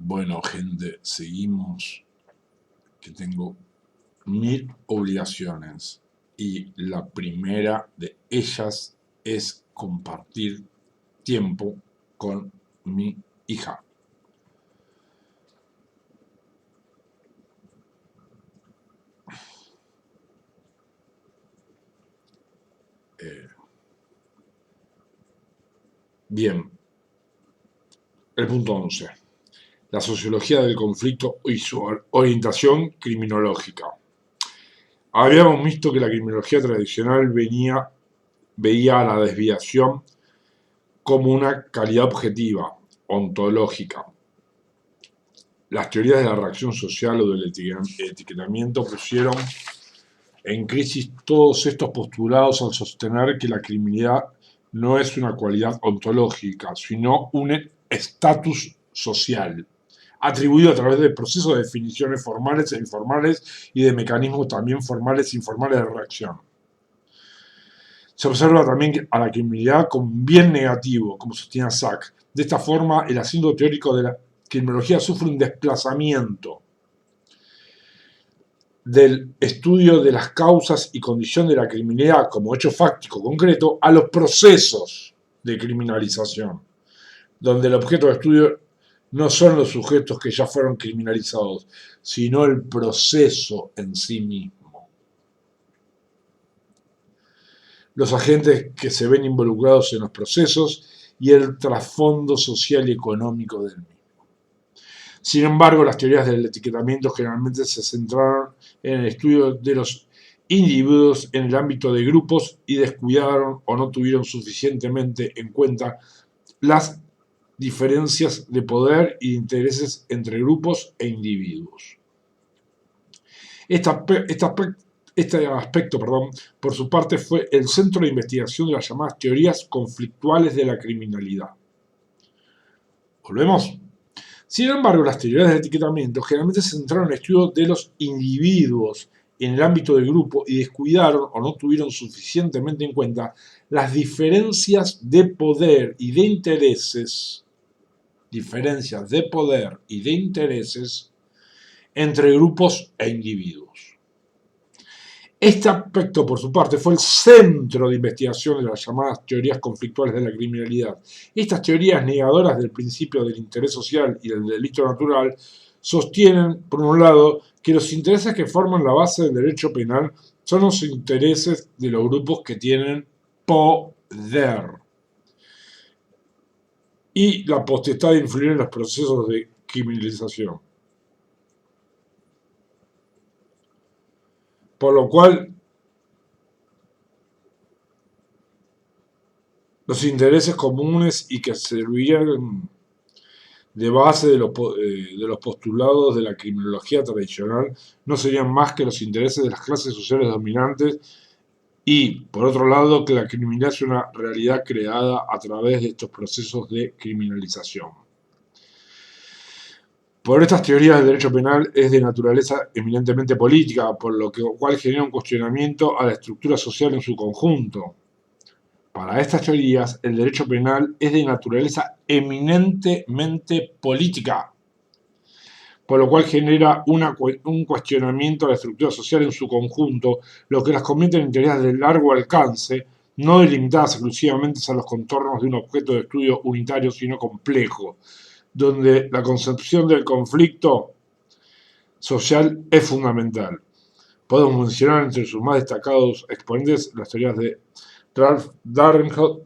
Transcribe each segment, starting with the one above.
Bueno, gente, seguimos, que tengo 1000 obligaciones y la primera de ellas es compartir tiempo con mi hija. Eh, bien, el punto 11. La sociología del conflicto y su orientación criminológica. Habíamos visto que la criminología tradicional veía a la desviación como una calidad objetiva, ontológica. Las teorías de la reacción social o del etiquetamiento pusieron en crisis todos estos postulados al sostener que la criminalidad no es una cualidad ontológica, sino un estatus social, atribuido a través de procesos de definiciones formales e informales y de mecanismos también formales e informales de reacción. Se observa también a la criminalidad como un bien negativo, como sostiene Sack. De esta forma, el asiento teórico de la criminología sufre un desplazamiento del estudio de las causas y condición de la criminalidad como hecho fáctico concreto a los procesos de criminalización, donde el objeto de estudio no son los sujetos que ya fueron criminalizados, sino el proceso en sí mismo. Los agentes que se ven involucrados en los procesos y el trasfondo social y económico del mismo. Sin embargo, las teorías del etiquetamiento generalmente se centraron en el estudio de los individuos en el ámbito de grupos y descuidaron o no tuvieron suficientemente en cuenta las diferencias de poder y de intereses entre grupos e individuos. Este aspecto, por su parte, fue el centro de investigación de las llamadas teorías conflictuales de la criminalidad. ¿Volvemos? Sin embargo, las teorías del etiquetamiento generalmente se centraron en el estudio de los individuos en el ámbito del grupo y descuidaron o no tuvieron suficientemente en cuenta las diferencias de poder y de intereses, entre grupos e individuos. Este aspecto, por su parte, fue el centro de investigación de las llamadas teorías conflictuales de la criminalidad. Estas teorías negadoras del principio del interés social y del delito natural sostienen, por un lado, que los intereses que forman la base del derecho penal son los intereses de los grupos que tienen poder y la potestad de influir en los procesos de criminalización. Por lo cual, los intereses comunes y que servirían de base de los postulados de la criminología tradicional no serían más que los intereses de las clases sociales dominantes y, por otro lado, que la criminalidad es una realidad creada a través de estos procesos de criminalización. Por estas teorías del derecho penal es de naturaleza eminentemente política, por lo cual genera un cuestionamiento a la estructura social en su conjunto. Para estas teorías, el derecho penal es de naturaleza eminentemente política, por lo cual genera un cuestionamiento a la estructura social en su conjunto, lo que las convierte en teorías de largo alcance, no delimitadas exclusivamente a los contornos de un objeto de estudio unitario, sino complejo, donde la concepción del conflicto social es fundamental. Podemos mencionar entre sus más destacados exponentes las teorías de Ralph Dahrendorf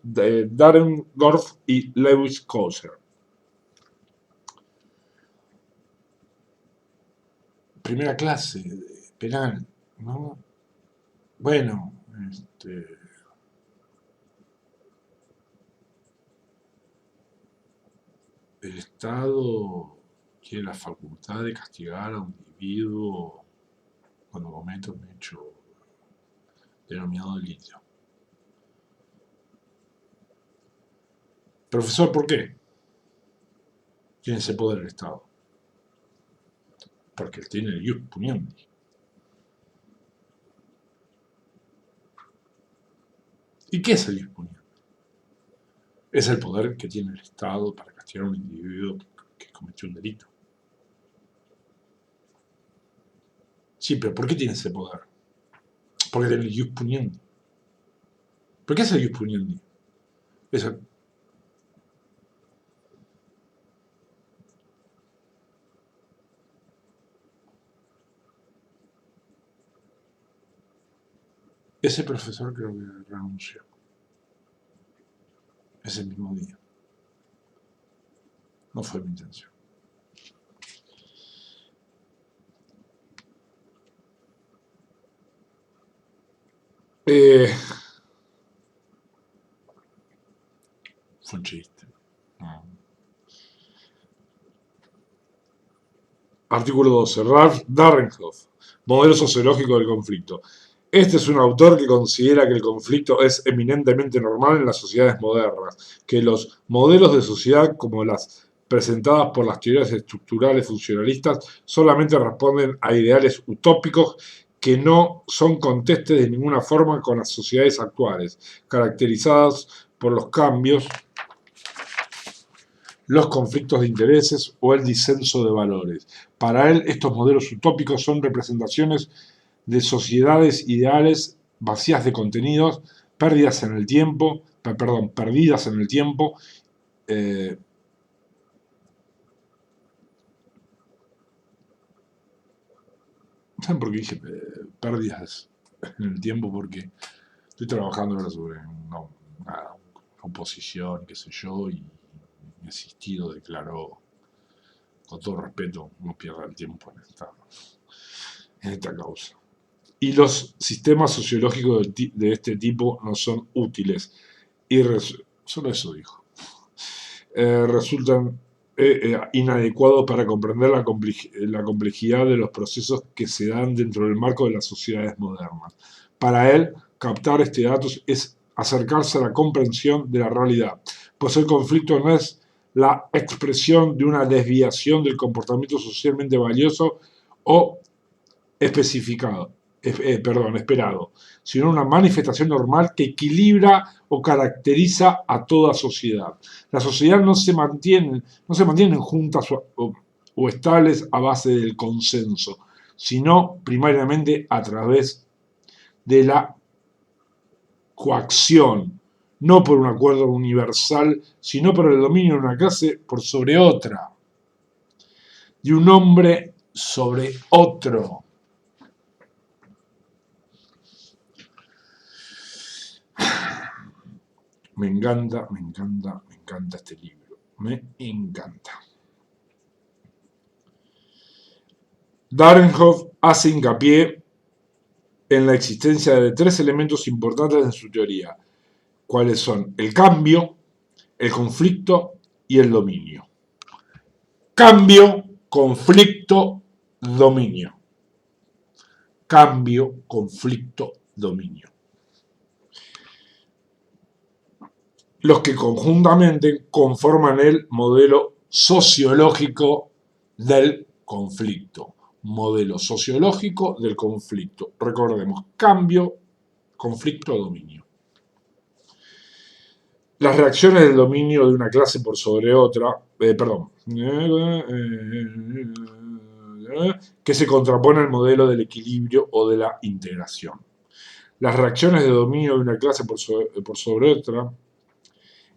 y Lewis Coser. Primera clase, penal, ¿no? Bueno, el Estado tiene la facultad de castigar a un individuo cuando comete un hecho denominado delito. Profesor, ¿por qué? Tiene ese poder el Estado. Porque él tiene el ius puniendi. ¿Y qué es el ius puniendi? Es el poder que tiene el Estado para castigar a un individuo que cometió un delito. Sí, pero ¿por qué tiene ese poder? Porque tiene el jus puniendi. ¿Por qué es el jus puniendi? Eso, ese profesor creo que renunció ese mismo día. No fue mi intención. Fue un chiste. No. Artículo 12. Ralph Dahrendorf, modelo sociológico del conflicto. Este es un autor que considera que el conflicto es eminentemente normal en las sociedades modernas, que los modelos de sociedad como las presentadas por las teorías estructurales funcionalistas solamente responden a ideales utópicos que no son contestes de ninguna forma con las sociedades actuales, caracterizadas por los cambios, los conflictos de intereses o el disenso de valores. Para él, estos modelos utópicos son representaciones de sociedades ideales vacías de contenidos, perdidas en el tiempo, eh, ¿saben por qué dije pérdidas en el tiempo? Porque estoy trabajando ahora sobre una oposición, qué sé yo, y mi asistido declaró, con todo respeto, no pierda el tiempo en esta causa. Y los sistemas sociológicos de este tipo no son útiles. Y solo eso dijo. Resultan inadecuados para comprender la complejidad de los procesos que se dan dentro del marco de las sociedades modernas. Para él, captar este dato es acercarse a la comprensión de la realidad, pues el conflicto no es la expresión de una desviación del comportamiento socialmente valioso o esperado, sino una manifestación normal que equilibra o caracteriza a toda sociedad. La sociedad no se mantienen juntas o estables a base del consenso, sino primariamente a través de la coacción, no por un acuerdo universal, sino por el dominio de una clase por sobre otra, de un hombre sobre otro. Me encanta este libro. Me encanta. Dahrendorf hace hincapié en la existencia de tres elementos importantes en su teoría, cuáles son el cambio, el conflicto y el dominio. Cambio, conflicto, dominio. Cambio, conflicto, dominio. Los que conjuntamente conforman el modelo sociológico del conflicto. Modelo sociológico del conflicto. Recordemos, cambio, conflicto, dominio. Las reacciones del dominio de una clase por sobre otra, que se contrapone al modelo del equilibrio o de la integración. Las reacciones de dominio de una clase por sobre otra,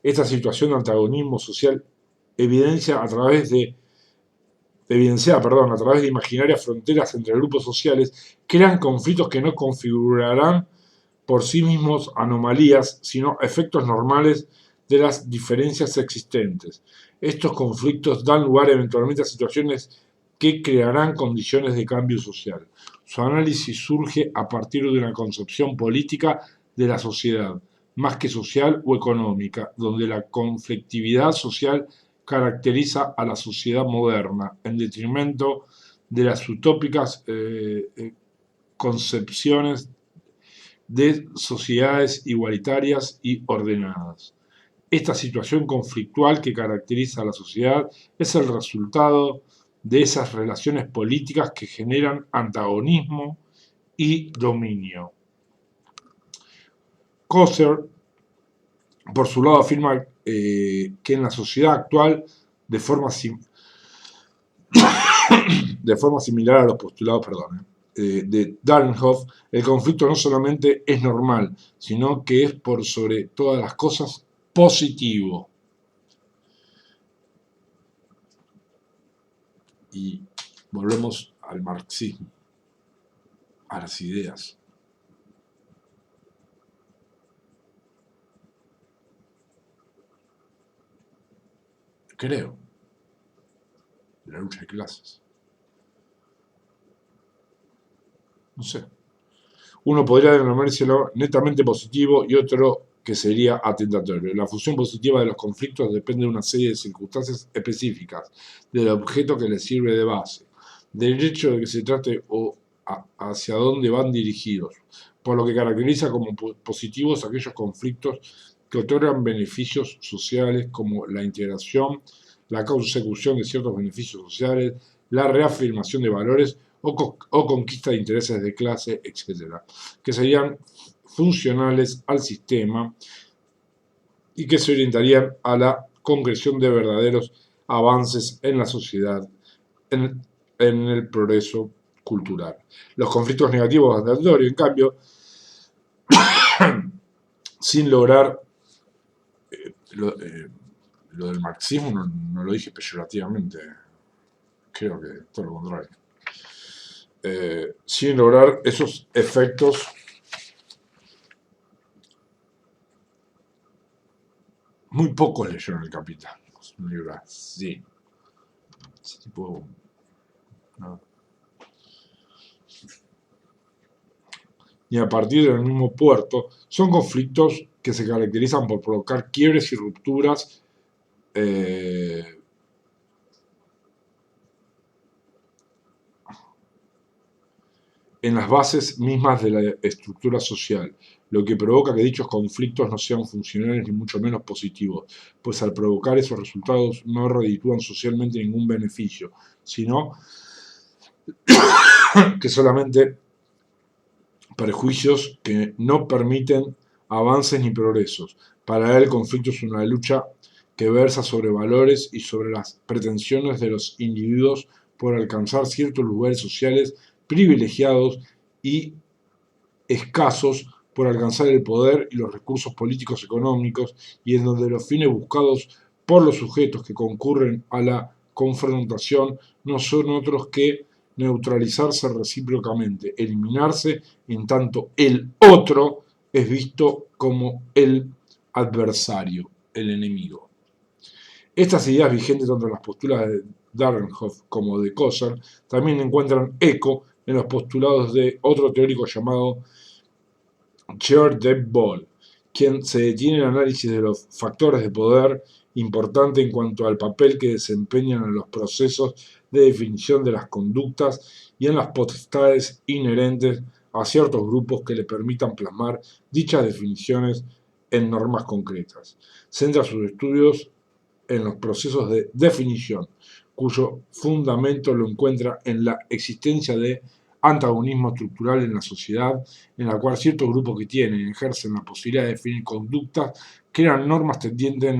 esta situación de antagonismo social evidenciada a través de imaginarias fronteras entre grupos sociales, crean conflictos que no configurarán por sí mismos anomalías, sino efectos normales de las diferencias existentes. Estos conflictos dan lugar eventualmente a situaciones que crearán condiciones de cambio social. Su análisis surge a partir de una concepción política de la sociedad, más que social o económica, donde la conflictividad social caracteriza a la sociedad moderna, en detrimento de las utópicas concepciones de sociedades igualitarias y ordenadas. Esta situación conflictual que caracteriza a la sociedad es el resultado de esas relaciones políticas que generan antagonismo y dominio. Coser, por su lado, afirma que en la sociedad actual, de forma similar a los postulados, de Dahrendorf, el conflicto no solamente es normal, sino que es por sobre todas las cosas positivo. Y volvemos al marxismo, a las ideas. Creo, de la lucha de clases. No sé. Uno podría denomárselo netamente positivo y otro que sería atentatorio. La función positiva de los conflictos depende de una serie de circunstancias específicas, del objeto que les sirve de base, del hecho de que se trate o hacia dónde van dirigidos, por lo que caracteriza como positivos aquellos conflictos que otorgan beneficios sociales como la integración, la consecución de ciertos beneficios sociales, la reafirmación de valores o conquista de intereses de clase, etc., que serían funcionales al sistema y que se orientarían a la concreción de verdaderos avances en la sociedad, en el progreso cultural. Los conflictos negativos atentatorios, en cambio, sin lograr lo del marxismo, no lo dije peyorativamente, creo que todo lo contrario. Sin lograr esos efectos muy pocos leyeron El Capital. Es un libro así. Ese tipo. No. Y a partir del mismo puerto, son conflictos que se caracterizan por provocar quiebres y rupturas en las bases mismas de la estructura social, lo que provoca que dichos conflictos no sean funcionales ni mucho menos positivos, pues al provocar esos resultados no reditúan socialmente ningún beneficio, sino que solamente perjuicios que no permiten avances ni progresos. Para él el conflicto es una lucha que versa sobre valores y sobre las pretensiones de los individuos por alcanzar ciertos lugares sociales privilegiados y escasos por alcanzar el poder y los recursos políticos económicos, y en donde los fines buscados por los sujetos que concurren a la confrontación no son otros que neutralizarse recíprocamente, eliminarse en tanto el otro es visto como el adversario, el enemigo. Estas ideas vigentes tanto en las posturas de Dahrendorf como de Coser también encuentran eco en los postulados de otro teórico llamado George Deb Ball, quien se detiene en el análisis de los factores de poder importante en cuanto al papel que desempeñan en los procesos de definición de las conductas y en las potestades inherentes a ciertos grupos que le permitan plasmar dichas definiciones en normas concretas. Centra sus estudios en los procesos de definición, cuyo fundamento lo encuentra en la existencia de antagonismo estructural en la sociedad, en la cual ciertos grupos que tienen y ejercen la posibilidad de definir conductas crean normas tendientes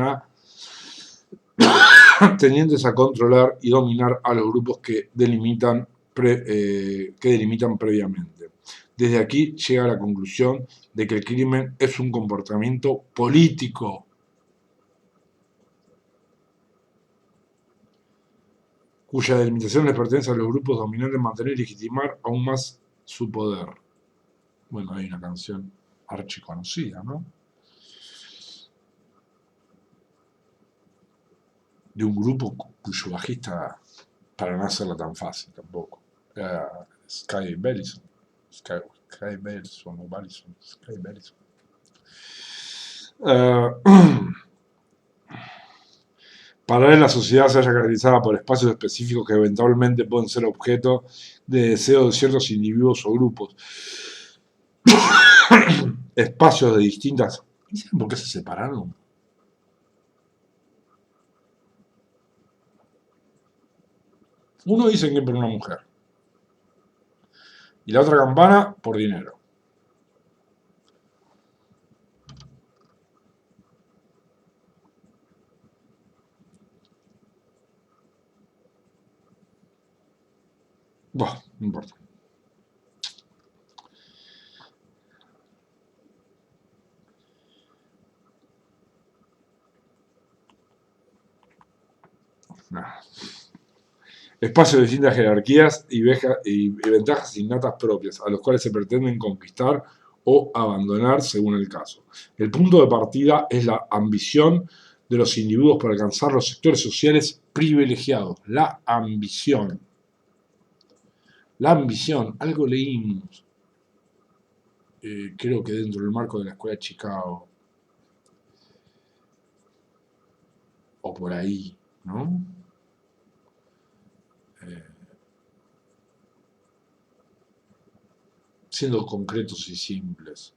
a controlar y dominar a los grupos que delimitan previamente. Desde aquí llega a la conclusión de que el crimen es un comportamiento político, cuya delimitación les pertenece a los grupos dominantes mantener y legitimar aún más su poder. Bueno, hay una canción archiconocida, ¿no? De un grupo cuyo bajista, para no hacerla tan fácil tampoco, era Sky Bellison. Sky Bellison o Ballison. Sky Bellison. Para él la sociedad se halla caracterizada por espacios específicos que eventualmente pueden ser objeto de deseo de ciertos individuos o grupos. Espacios de distintas... ¿Y saben por qué se separaron? Uno dice que por una mujer. Y la otra campana por dinero. Bah, no importa. Espacios de distintas jerarquías y ventajas innatas propias, a los cuales se pretenden conquistar o abandonar según el caso. El punto de partida es la ambición de los individuos por alcanzar los sectores sociales privilegiados. La ambición. La ambición, algo leímos, creo que dentro del marco de la Escuela de Chicago, o por ahí, ¿no? Siendo concretos y simples,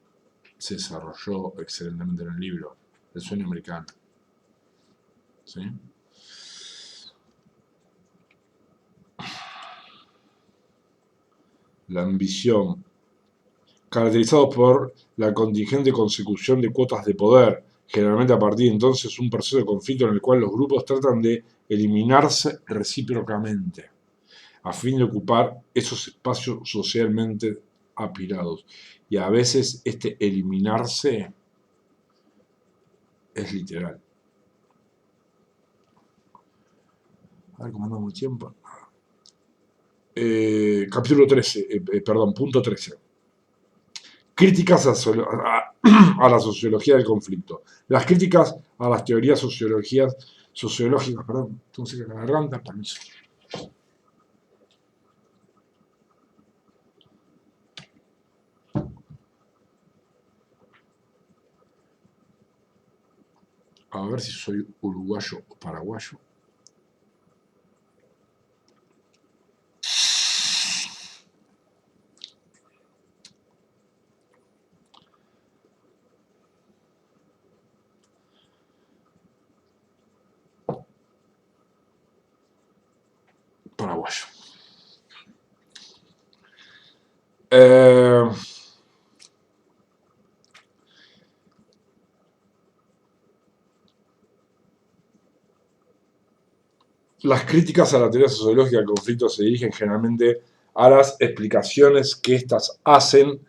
se desarrolló excelentemente en el libro El sueño americano. ¿Sí? La ambición, caracterizado por la contingente consecución de cuotas de poder, generalmente a partir de entonces un proceso de conflicto en el cual los grupos tratan de eliminarse recíprocamente, a fin de ocupar esos espacios socialmente apirados. Y a veces este eliminarse es literal. A ver cómo andamos el tiempo. Capítulo 13, punto 13. Críticas a la sociología del conflicto. Las críticas a las teorías sociológicas, perdón, entonces la garganta, permiso. A ver si soy uruguayo o paraguayo. Paraguayo. Las críticas a la teoría sociológica del conflicto se dirigen generalmente a las explicaciones que éstas hacen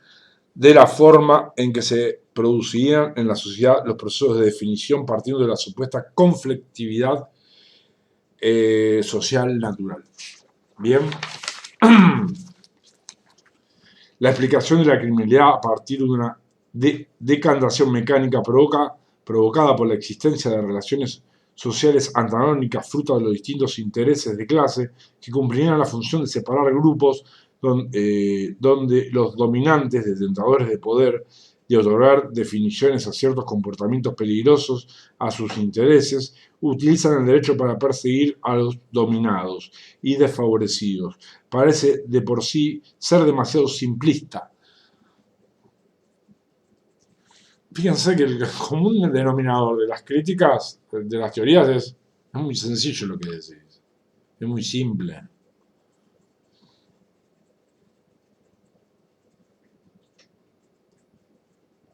de la forma en que se producían en la sociedad los procesos de definición partiendo de la supuesta conflictividad social natural. Bien. La explicación de la criminalidad a partir de una decantación mecánica provocada por la existencia de relaciones sociales antagónicas fruto de los distintos intereses de clase que cumplirían la función de separar grupos donde los dominantes, detentadores de poder, de otorgar definiciones a ciertos comportamientos peligrosos a sus intereses, utilizan el derecho para perseguir a los dominados y desfavorecidos. Parece de por sí ser demasiado simplista. Fíjense que el común denominador de las críticas, de las teorías, es muy sencillo lo que decís. Es muy simple.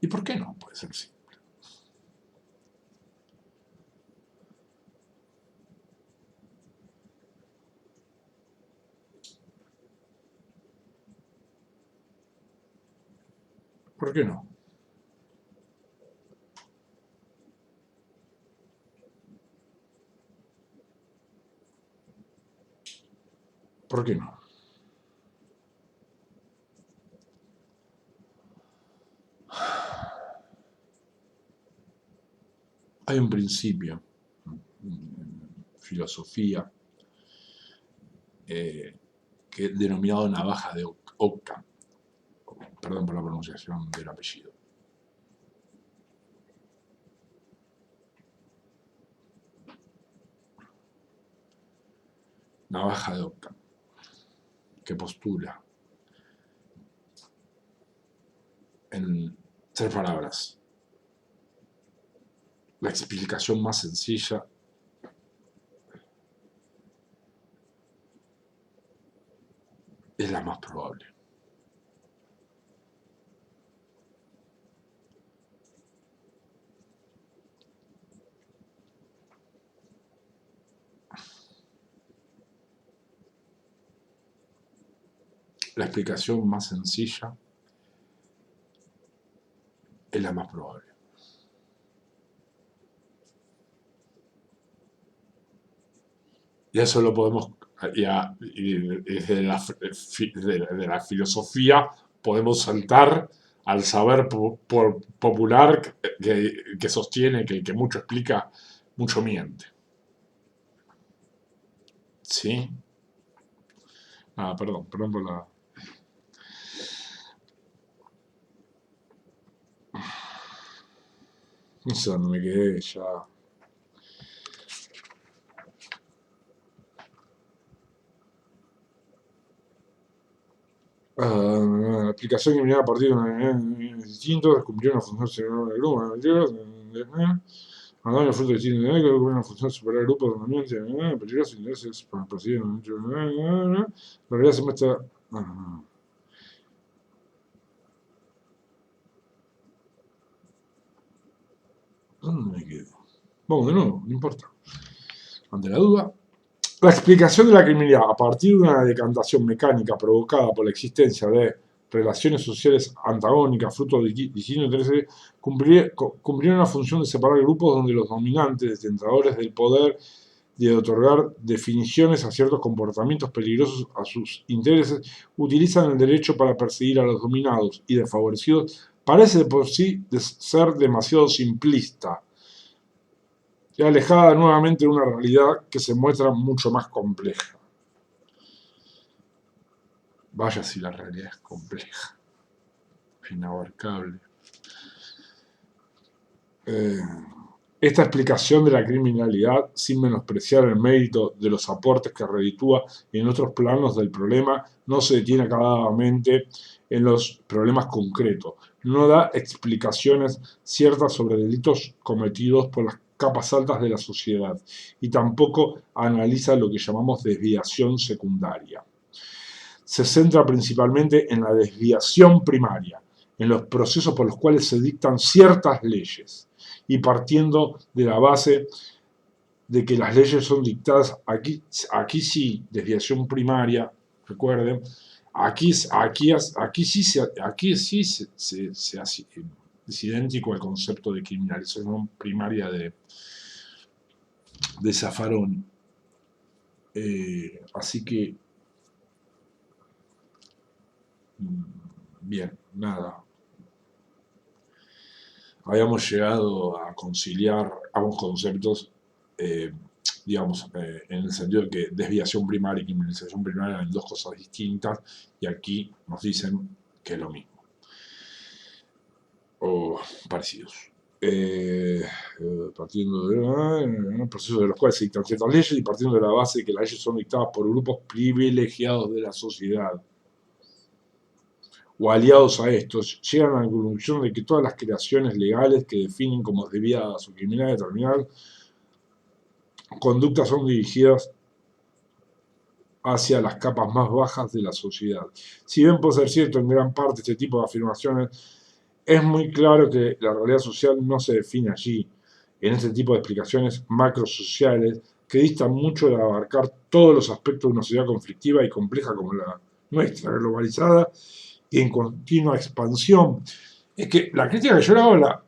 ¿Y por qué no puede ser simple? ¿Por qué no? ¿Por qué no? Hay un principio, filosofía, que denominado navaja de Ockham. Perdón por la pronunciación del apellido. Navaja de Ockham, que postula en 3 palabras. La explicación más sencilla es la más probable. La explicación más sencilla es la más probable. Y eso lo podemos, y desde de la filosofía podemos saltar al saber popular que sostiene que el que mucho explica, mucho miente. ¿Sí? Ah, perdón por la... No sé dónde me quedé ya. La aplicación eliminada a partir de un distinto, cumplir una función cerebral del grupo, mandar una fruta distinta, que cumplir una función superar grupos de ambiente, peligrosos intereses para perseguir la realidad se muestra. ¿Dónde me quedo? Vamos de nuevo, no importa. Ante la duda, la explicación de la criminalidad a partir de una decantación mecánica provocada por la existencia de relaciones sociales antagónicas, fruto de distintos intereses, cumpliría una función de separar grupos donde los dominantes, detentadores del poder y de otorgar definiciones a ciertos comportamientos peligrosos a sus intereses, utilizan el derecho para perseguir a los dominados y desfavorecidos, parece de por sí ser demasiado simplista y alejada nuevamente de una realidad que se muestra mucho más compleja. Vaya si la realidad es compleja, inabarcable. Esta explicación de la criminalidad, sin menospreciar el mérito de los aportes que reditúa en otros planos del problema, no se detiene acabadamente en los problemas concretos. No da explicaciones ciertas sobre delitos cometidos por las capas altas de la sociedad y tampoco analiza lo que llamamos desviación secundaria. Se centra principalmente en la desviación primaria, en los procesos por los cuales se dictan ciertas leyes y partiendo de la base de que las leyes son dictadas, aquí sí, desviación primaria, recuerden, aquí sí se hace, es idéntico al concepto de criminalización primaria de Zaffaroni. Así que, bien, nada. Habíamos llegado a conciliar ambos conceptos, digamos, en el sentido de que desviación primaria y criminalización primaria eran dos cosas distintas, y aquí nos dicen que es lo mismo, o parecidos. Partiendo de procesos de los cuales se dictan ciertas leyes y partiendo de la base de que las leyes son dictadas por grupos privilegiados de la sociedad o aliados a estos, llegan a la conclusión de que todas las creaciones legales que definen como desviadas o criminales determinadas conductas son dirigidas hacia las capas más bajas de la sociedad. Si bien puede ser cierto en gran parte este tipo de afirmaciones, es muy claro que la realidad social no se define allí, en este tipo de explicaciones macrosociales que distan mucho de abarcar todos los aspectos de una sociedad conflictiva y compleja como la nuestra, globalizada y en continua expansión. Es que la crítica que yo le hago,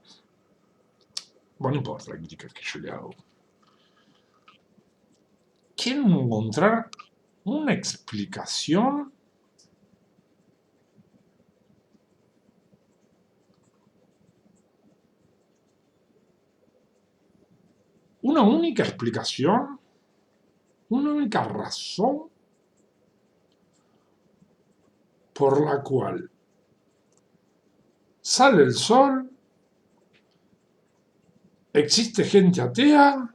bueno, no importa la crítica que yo le hago. Quiero encontrar una explicación una única explicación, una única razón por la cual sale el sol, existe gente atea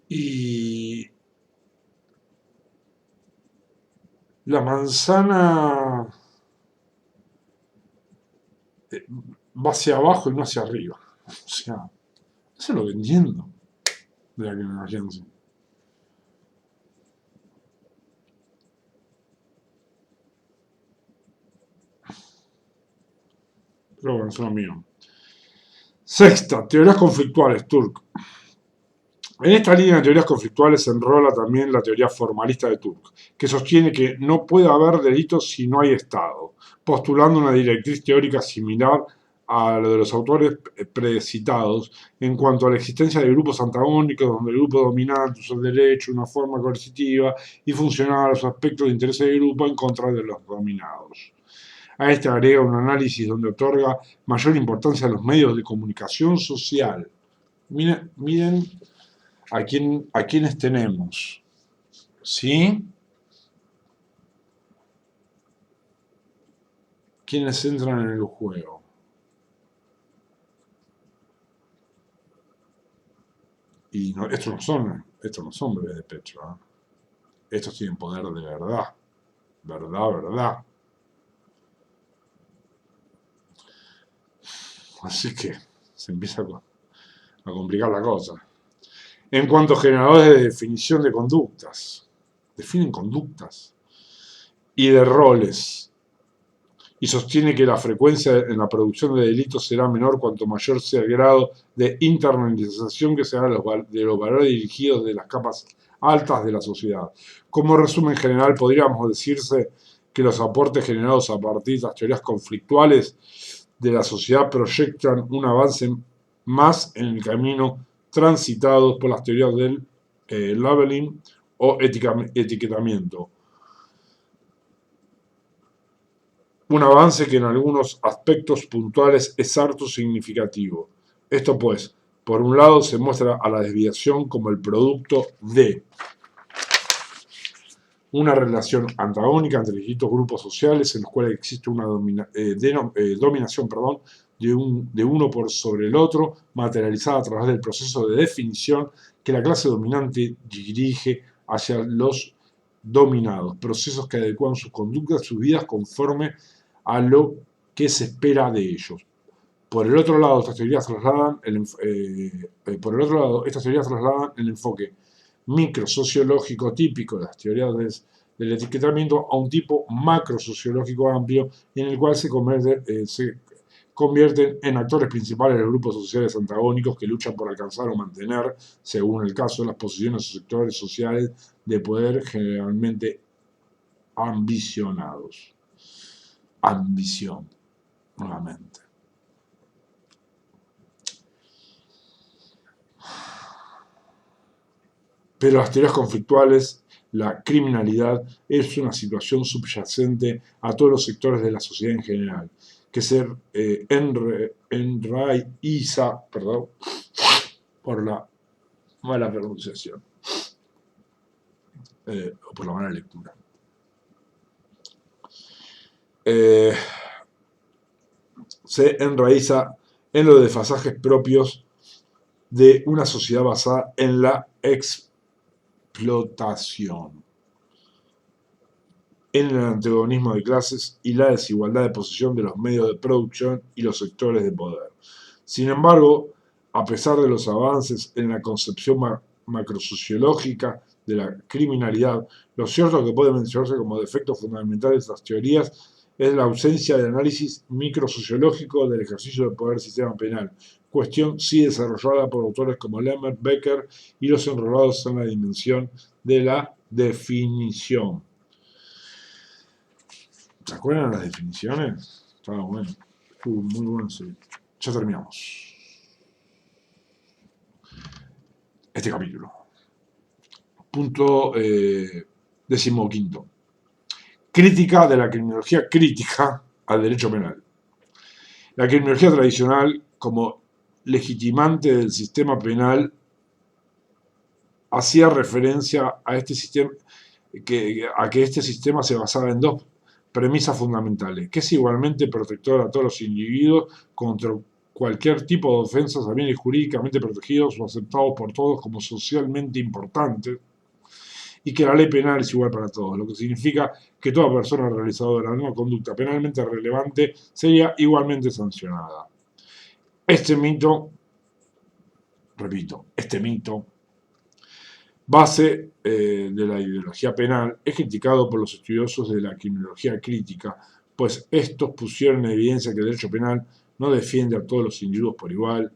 y la manzana va hacia abajo y no hacia arriba. O sea, eso es lo que entiendo de la criminología en sí. Pero bueno, eso es lo mío. Sexta, teorías conflictuales, Turk. En esta línea de teorías conflictuales se enrola también la teoría formalista de Turk, que sostiene que no puede haber delitos si no hay Estado, postulando una directriz teórica similar a lo de los autores precitados en cuanto a la existencia de grupos antagónicos donde el grupo dominante usa el derecho de una forma coercitiva y funcional a los aspectos de interés del grupo en contra de los dominados. A este agrega un análisis donde otorga mayor importancia a los medios de comunicación social. Miren a quiénes tenemos. ¿Sí? ¿Quiénes entran en el juego? Y no, estos no son bebés de pecho, ¿eh? Estos tienen poder de verdad. Verdad, verdad. Así que se empieza a complicar la cosa. En cuanto a generadores de definición de conductas, definen conductas y de roles, y sostiene que la frecuencia en la producción de delitos será menor cuanto mayor sea el grado de internalización que se haga de los valores dirigidos de las capas altas de la sociedad. Como resumen general, podríamos decirse que los aportes generados a partir de las teorías conflictuales de la sociedad proyectan un avance más en el camino transitado por las teorías del labeling o etiquetamiento. Un avance que en algunos aspectos puntuales es harto significativo. Esto pues, por un lado se muestra a la desviación como el producto de una relación antagónica entre distintos grupos sociales en los cuales existe una dominación de uno por sobre el otro, materializada a través del proceso de definición que la clase dominante dirige hacia los dominados, procesos que adecuan sus conductas, sus vidas conforme a lo que se espera de ellos. Por el otro lado, estas teorías trasladan el enfoque microsociológico típico de las teorías del etiquetamiento a un tipo macrosociológico amplio en el cual se convierten en actores principales de los grupos sociales antagónicos que luchan por alcanzar o mantener, según el caso, las posiciones o sectores sociales de poder generalmente ambicionados. Ambición, nuevamente. Pero las teorías conflictuales, la criminalidad, es una situación subyacente a todos los sectores de la sociedad en general, que se enraiza, perdón, por la mala pronunciación, o por la mala lectura. Se enraiza en los desfasajes propios de una sociedad basada en la explotación, en el antagonismo de clases y la desigualdad de posición de los medios de producción y los sectores de poder. Sin embargo, a pesar de los avances en la concepción macrosociológica de la criminalidad, lo cierto que puede mencionarse como defecto fundamental de estas teorías es la ausencia de análisis microsociológico del ejercicio del poder del sistema penal, cuestión sí desarrollada por autores como Lemmer, Becker y los enrolados en la dimensión de la definición. ¿Se acuerdan las definiciones? Estaba bueno. Muy bueno, sí. Ya terminamos este capítulo. Punto 15. Crítica de la criminología crítica al derecho penal. La criminología tradicional, como legitimante del sistema penal, hacía referencia a este sistema, a que este sistema se basaba en dos premisas fundamentales, que es igualmente protector a todos los individuos contra cualquier tipo de ofensas a bienes jurídicamente protegidos o aceptados por todos como socialmente importantes, y que la ley penal es igual para todos, lo que significa que toda persona realizadora de una conducta penalmente relevante sería igualmente sancionada. Este mito, base de la ideología penal, es criticado por los estudiosos de la criminología crítica, pues estos pusieron en evidencia que el derecho penal no defiende a todos los individuos por igual.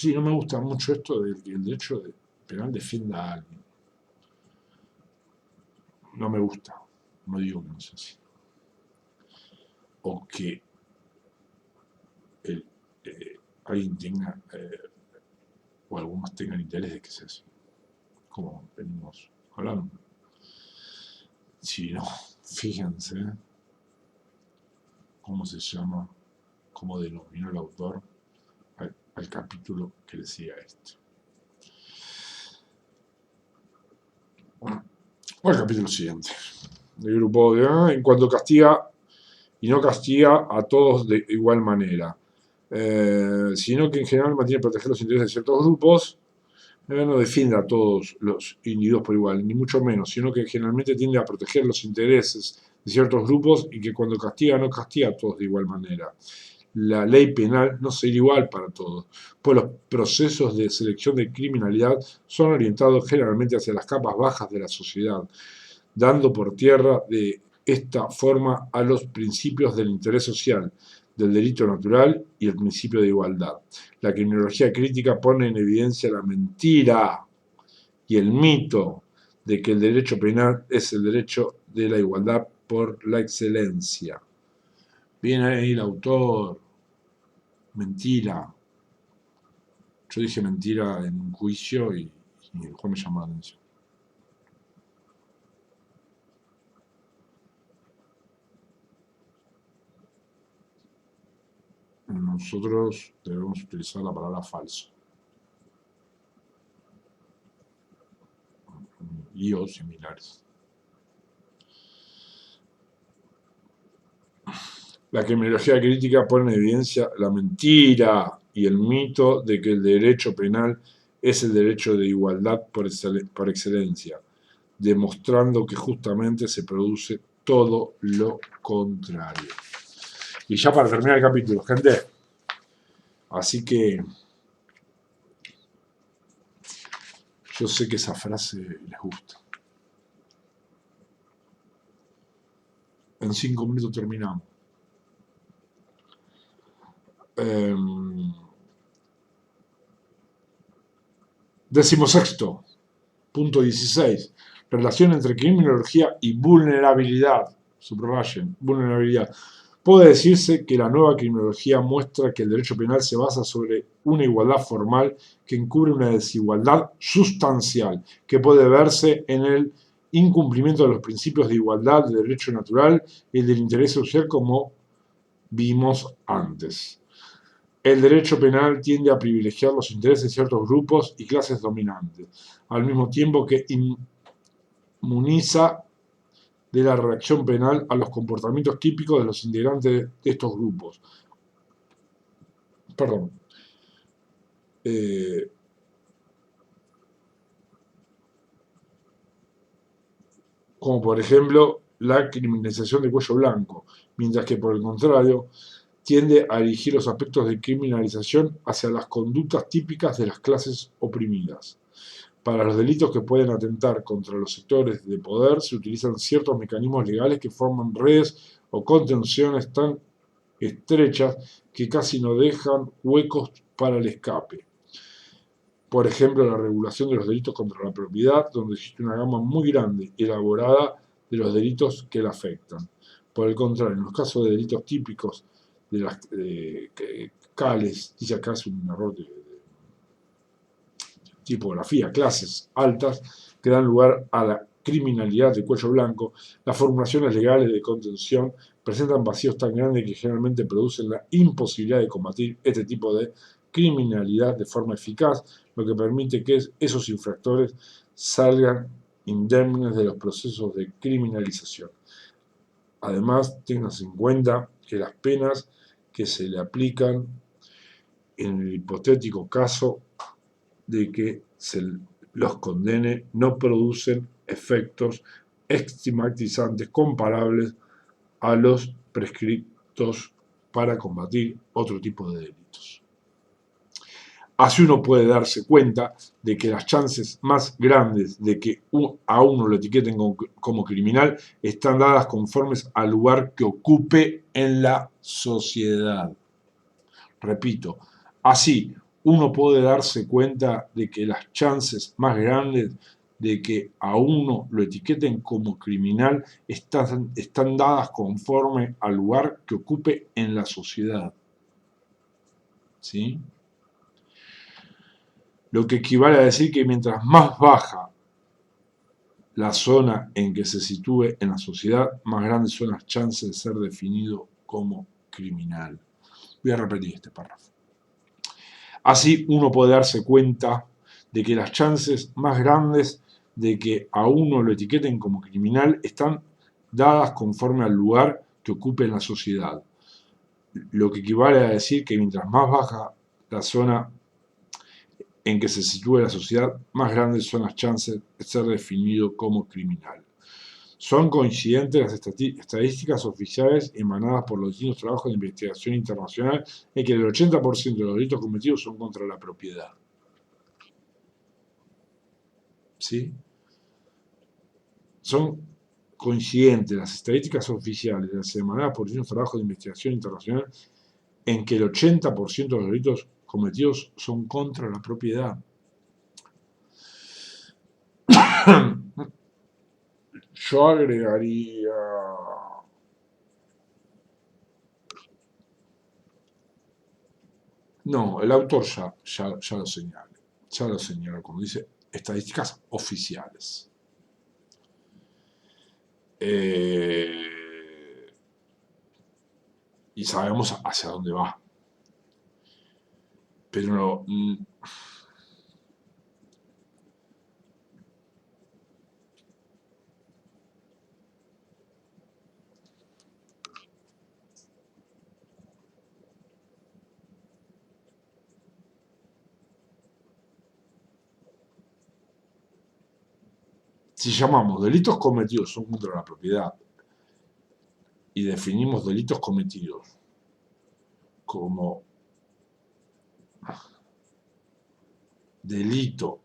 Sí, no me gusta mucho esto de que el derecho penal defienda a alguien. No me gusta. No digo que no sea así. O que el, alguien tenga, o algunos tengan interés de que sea así. Como venimos hablando. Si no, fíjense cómo se llama, cómo denominó el autor al capítulo que decía este. O el capítulo siguiente. El grupo de A, en cuanto castiga y no castiga a todos de igual manera, sino que en general mantiene proteger los intereses de ciertos grupos, no defiende a todos los individuos por igual, ni mucho menos, sino que generalmente tiende a proteger los intereses de ciertos grupos y que cuando castiga no castiga a todos de igual manera. La ley penal no será igual para todos, pues los procesos de selección de criminalidad son orientados generalmente hacia las capas bajas de la sociedad, dando por tierra de esta forma a los principios del interés social, del delito natural y el principio de igualdad. La criminología crítica pone en evidencia la mentira y el mito de que el derecho penal es el derecho de la igualdad por la excelencia. Viene ahí el autor, mentira. Yo dije mentira en un juicio y el juez me llamó la atención. Nosotros debemos utilizar la palabra falso. Y o similares. La criminología crítica pone en evidencia la mentira y el mito de que el derecho penal es el derecho de igualdad por excelencia, demostrando que justamente se produce todo lo contrario. Y ya para terminar el capítulo, gente, así que yo sé que esa frase les gusta. En 5 minutos terminamos. 16º, punto 16. Relación entre criminología y vulnerabilidad. Subrayen, vulnerabilidad. Puede decirse que la nueva criminología muestra que el derecho penal se basa sobre una igualdad formal que encubre una desigualdad sustancial, que puede verse en el incumplimiento de los principios de igualdad, del derecho natural y del interés social, como vimos antes. El derecho penal tiende a privilegiar los intereses de ciertos grupos y clases dominantes, al mismo tiempo que inmuniza de la reacción penal a los comportamientos típicos de los integrantes de estos grupos. Perdón. Como por ejemplo la criminalización de cuello blanco, mientras que por el contrario tiende a dirigir los aspectos de criminalización hacia las conductas típicas de las clases oprimidas. Para los delitos que pueden atentar contra los sectores de poder se utilizan ciertos mecanismos legales que forman redes o contenciones tan estrechas que casi no dejan huecos para el escape. Por ejemplo, la regulación de los delitos contra la propiedad, donde existe una gama muy grande y elaborada de los delitos que la afectan. Por el contrario, en los casos de delitos típicos de las CALES, dice acá es un error de tipografía, clases altas, que dan lugar a la criminalidad de cuello blanco, las formulaciones legales de contención presentan vacíos tan grandes que generalmente producen la imposibilidad de combatir este tipo de criminalidad de forma eficaz, lo que permite que esos infractores salgan indemnes de los procesos de criminalización. Además, ténganse en cuenta que las penas que se le aplican en el hipotético caso de que se los condene no producen efectos estigmatizantes comparables a los prescritos para combatir otro tipo de delitos. Así uno puede darse cuenta de que las chances más grandes de que a uno lo etiqueten como criminal están dadas conformes al lugar que ocupe en la sociedad. Repito, así uno puede darse cuenta de que las chances más grandes de que a uno lo etiqueten como criminal están dadas conforme al lugar que ocupe en la sociedad. ¿Sí? Lo que equivale a decir que mientras más baja la zona en que se sitúe en la sociedad, más grandes son las chances de ser definido como criminal. Voy a repetir este párrafo. Así uno puede darse cuenta de que las chances más grandes de que a uno lo etiqueten como criminal están dadas conforme al lugar que ocupe en la sociedad. Lo que equivale a decir que mientras más baja la zona en que se sitúe la sociedad, más grandes son las chances de ser definido como criminal. Son coincidentes las estadísticas oficiales emanadas por los distintos trabajos de investigación internacional en que el 80% de los delitos cometidos son contra la propiedad. ¿Sí? Son coincidentes las estadísticas oficiales emanadas por distintos trabajos de investigación internacional en que el 80% de los delitos cometidos son contra la propiedad. Yo agregaría... No, el autor ya lo señala. Ya lo señala, como dice, estadísticas oficiales. Y sabemos hacia dónde va. Pero si llamamos delitos cometidos son contra la propiedad y definimos delitos cometidos como delito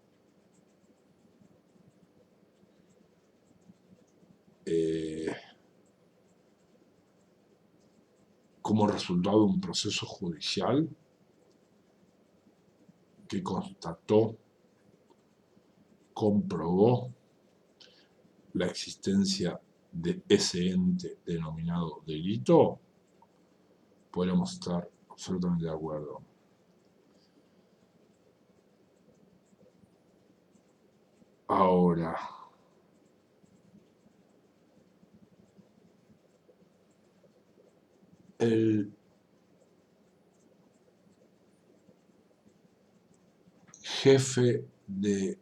como resultado de un proceso judicial que constató, comprobó la existencia de ese ente denominado delito, podemos estar absolutamente de acuerdo. Ahora, el jefe de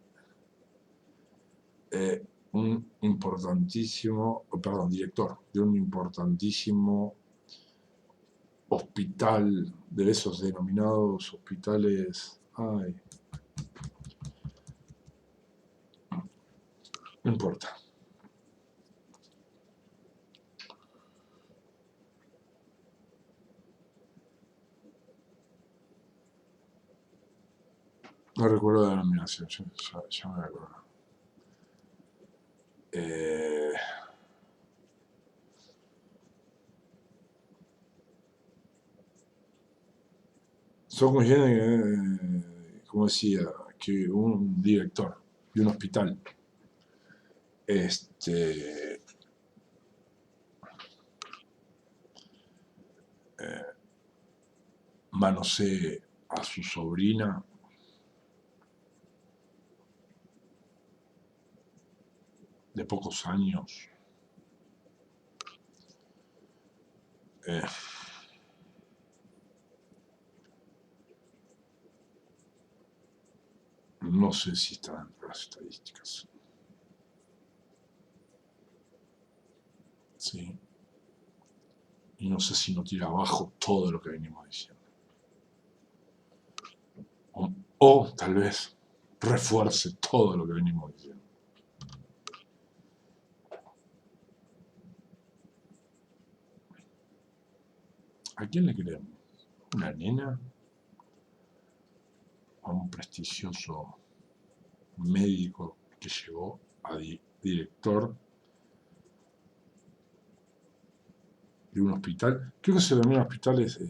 un importantísimo, perdón, director de un importantísimo hospital, de esos denominados hospitales, no importa. No recuerdo la denominación, ya me acuerdo. Son conscientes, como decía, que un director de un hospital manosee a su sobrina de pocos años, no sé si está dentro de las estadísticas. ¿Sí? Y no sé si no tira abajo todo lo que venimos diciendo. O tal vez refuerce todo lo que venimos diciendo. ¿A quién le creemos? ¿Una nena? ¿A un prestigioso médico que llegó a director de un hospital? Creo que se denomina hospitales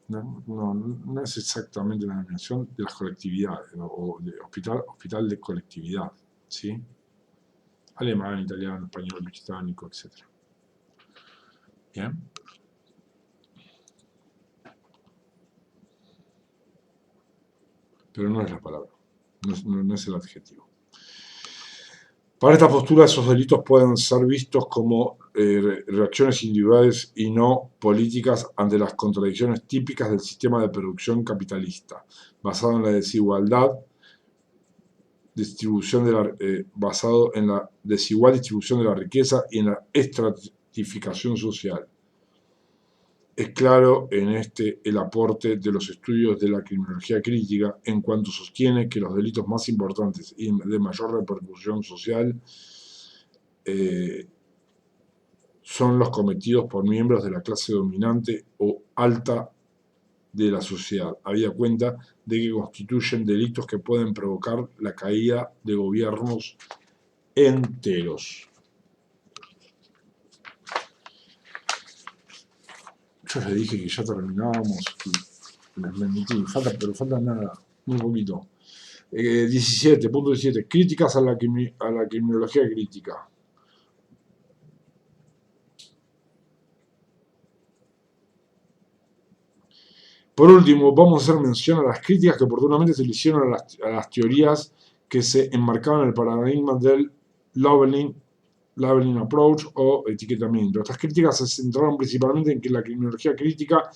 no es exactamente una denominación de las colectividades, o de hospital de colectividad, ¿sí? Alemán, italiano, español, británico, etc. Bien. Pero no es la palabra, no es el adjetivo. Para esta postura, esos delitos pueden ser vistos como reacciones individuales y no políticas ante las contradicciones típicas del sistema de producción capitalista, basado en la desigualdad, basado en la desigual distribución de la riqueza y en la estratificación social. Es claro en el aporte de los estudios de la criminología crítica en cuanto sostiene que los delitos más importantes y de mayor repercusión social son los cometidos por miembros de la clase dominante o alta de la sociedad, habida cuenta de que constituyen delitos que pueden provocar la caída de gobiernos enteros. Yo les dije que ya terminábamos, les mentí, pero falta nada, muy poquito. 17.17. Críticas a la criminología crítica. Por último, vamos a hacer mención a las críticas que oportunamente se le hicieron a las teorías que se enmarcaban en el paradigma del labeling approach o etiquetamiento. Estas críticas se centraron principalmente en que la criminología crítica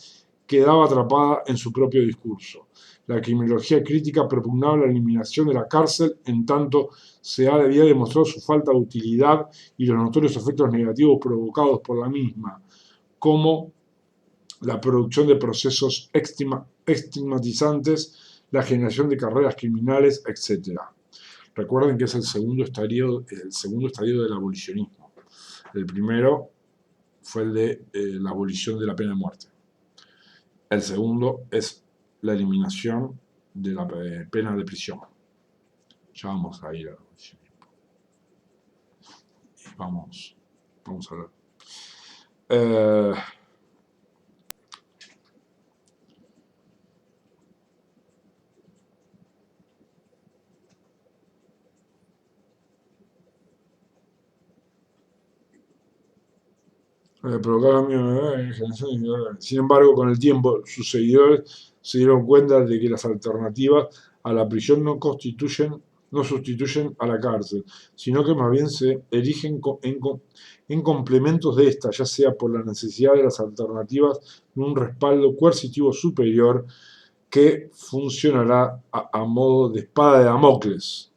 quedaba atrapada en su propio discurso. La criminología crítica propugnaba la eliminación de la cárcel en tanto se había demostrado su falta de utilidad y los notorios efectos negativos provocados por la misma, como la producción de procesos estigmatizantes, la generación de carreras criminales, etc. Recuerden que es el segundo estadio del abolicionismo. El primero fue el de la abolición de la pena de muerte. El segundo es la eliminación de la pena de prisión. Ya vamos a ir al abolicionismo. Y vamos a ver. Sin embargo, con el tiempo, sus seguidores se dieron cuenta de que las alternativas a la prisión no sustituyen a la cárcel, sino que más bien se erigen en complementos de esta, ya sea por la necesidad de las alternativas de un respaldo coercitivo superior que funcionará a modo de espada de Damocles,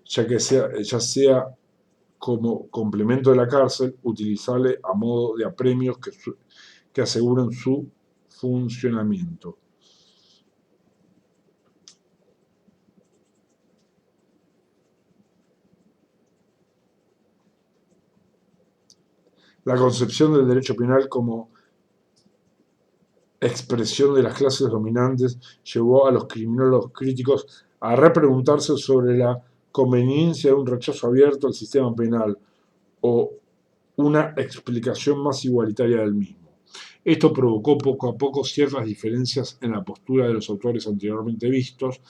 ya sea como complemento de la cárcel, utilizable a modo de apremios que aseguren su funcionamiento. La concepción del derecho penal como expresión de las clases dominantes llevó a los criminólogos críticos a repreguntarse sobre la conveniencia de un rechazo abierto al sistema penal o una explicación más igualitaria del mismo. Esto provocó poco a poco ciertas diferencias en la postura de los autores anteriormente vistos,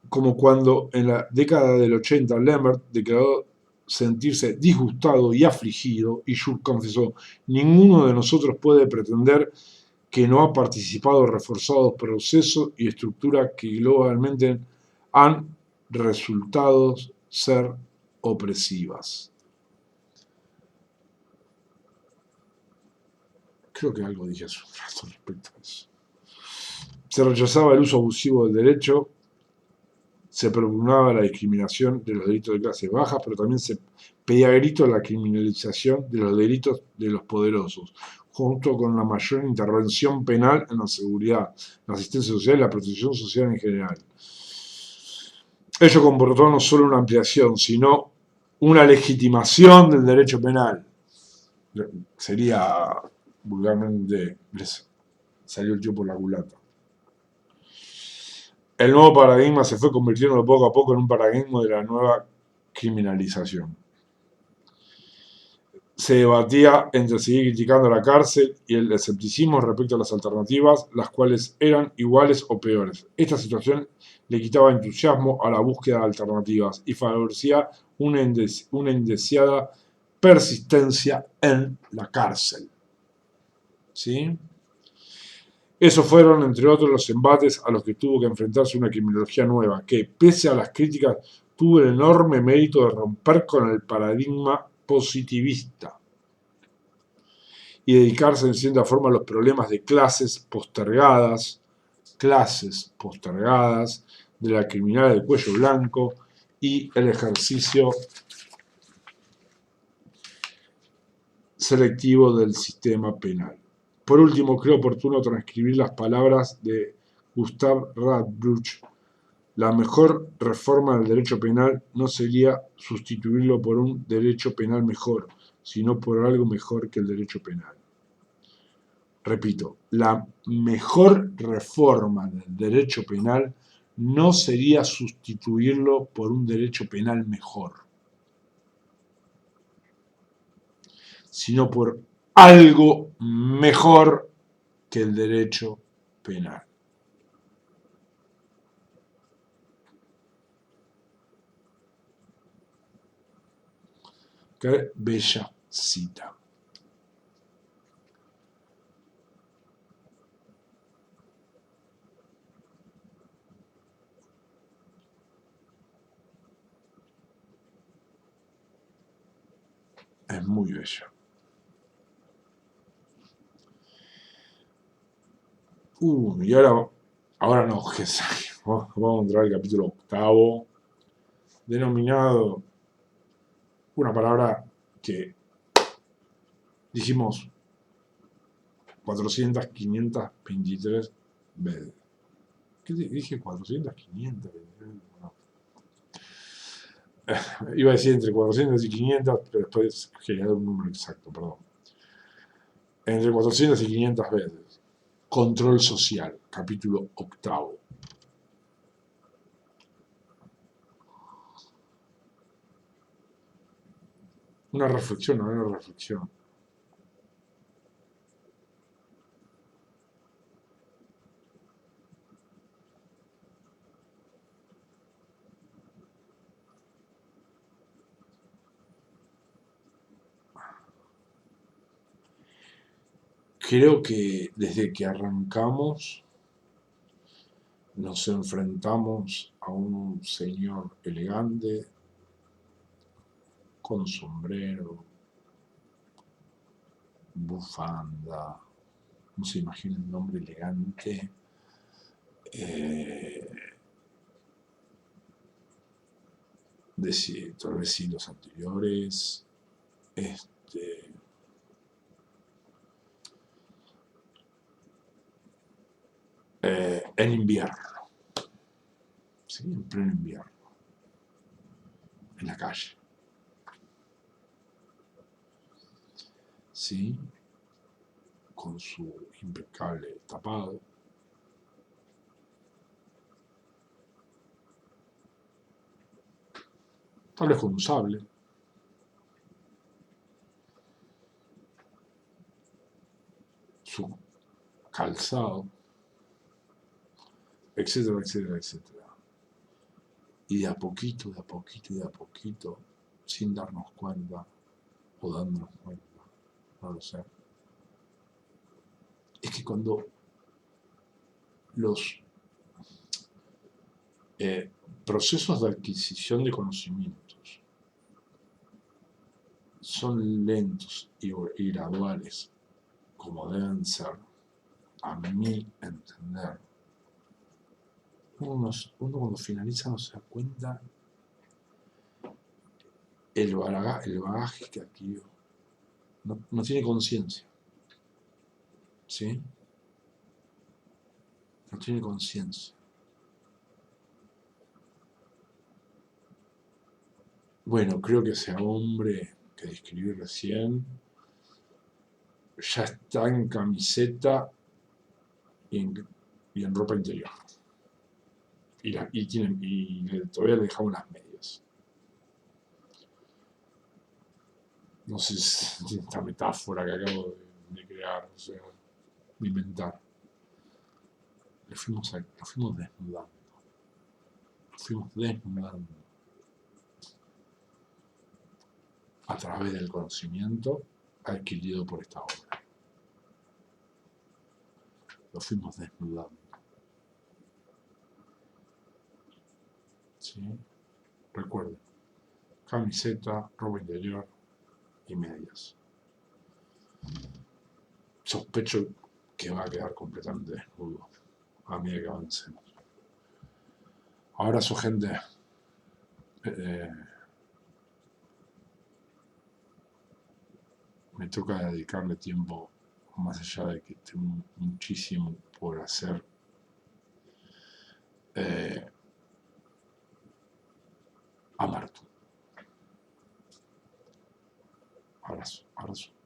como cuando en la década del 80 Lambert declaró sentirse disgustado y afligido, y Schur confesó: ninguno de nosotros puede pretender que no ha participado en reforzados procesos y estructuras que globalmente han resultado ser opresivas. Creo que algo dije hace un rato respecto a eso. Se rechazaba el uso abusivo del derecho, se propugnaba la discriminación de los delitos de clases bajas, pero también se pedía a gritos la criminalización de los delitos de los poderosos, junto con la mayor intervención penal en la seguridad, la asistencia social y la protección social en general. Ello comportó no solo una ampliación, sino una legitimación del derecho penal. Sería, vulgarmente, salió el tío por la culata. El nuevo paradigma se fue convirtiendo poco a poco en un paradigma de la nueva criminalización. se debatía entre seguir criticando la cárcel y el escepticismo respecto a las alternativas, las cuales eran iguales o peores. Esta situación le quitaba entusiasmo a la búsqueda de alternativas y favorecía una indeseada persistencia en la cárcel. ¿Sí? Esos fueron, entre otros, los embates a los que tuvo que enfrentarse una criminología nueva, que, pese a las críticas, tuvo el enorme mérito de romper con el paradigma positivista y dedicarse en cierta forma a los problemas de clases postergadas de la criminal del cuello blanco y el ejercicio selectivo del sistema penal. Por último, creo oportuno transcribir las palabras de Gustav Radbruch: la mejor reforma del derecho penal no sería sustituirlo por un derecho penal mejor, sino por algo mejor que el derecho penal. Repito, la mejor reforma del derecho penal no sería sustituirlo por un derecho penal mejor, sino por algo mejor que el derecho penal. Qué bella cita. Es muy bella. Y ahora no, vamos a entrar al capítulo 8, denominado una palabra que dijimos 400, 500, 23 veces. ¿Qué dije? 400, 500, 23, no. Iba a decir entre 400 y 500, pero después quería dar un número exacto, perdón. Entre 400 y 500 veces. Control social, capítulo 8. Una reflexión. Creo que desde que arrancamos nos enfrentamos a un señor elegante, con sombrero, bufanda, no se imagina un hombre elegante, tal vez siglos anteriores, en invierno, ¿sí? En pleno invierno, en la calle, ¿sí? Con su impecable tapado, tal vez con un sable, su calzado, etcétera, etcétera, etcétera. Y de a poquito, sin darnos cuenta, o dándonos cuenta, no lo sé, es que cuando los procesos de adquisición de conocimientos son lentos y graduales, como deben ser, a mi entender, uno cuando finaliza no se da cuenta el bagaje que adquirió. No tiene conciencia, ¿sí? No tiene conciencia. Bueno, creo que ese hombre que describí recién ya está en camiseta y en ropa interior. Y todavía le dejamos las medias. No sé si esta metáfora que acabo de crear, o sea, de inventar. Nos fuimos desnudando. Nos fuimos desnudando a través del conocimiento adquirido por esta obra. Lo fuimos desnudando. ¿Sí? Recuerden, camiseta, ropa interior y medias. Sospecho que va a quedar completamente desnudo a medida que avancemos. Abrazo, gente. Me toca dedicarle tiempo, más allá de que tengo muchísimo por hacer. A Martu. Abrazo, abrazo.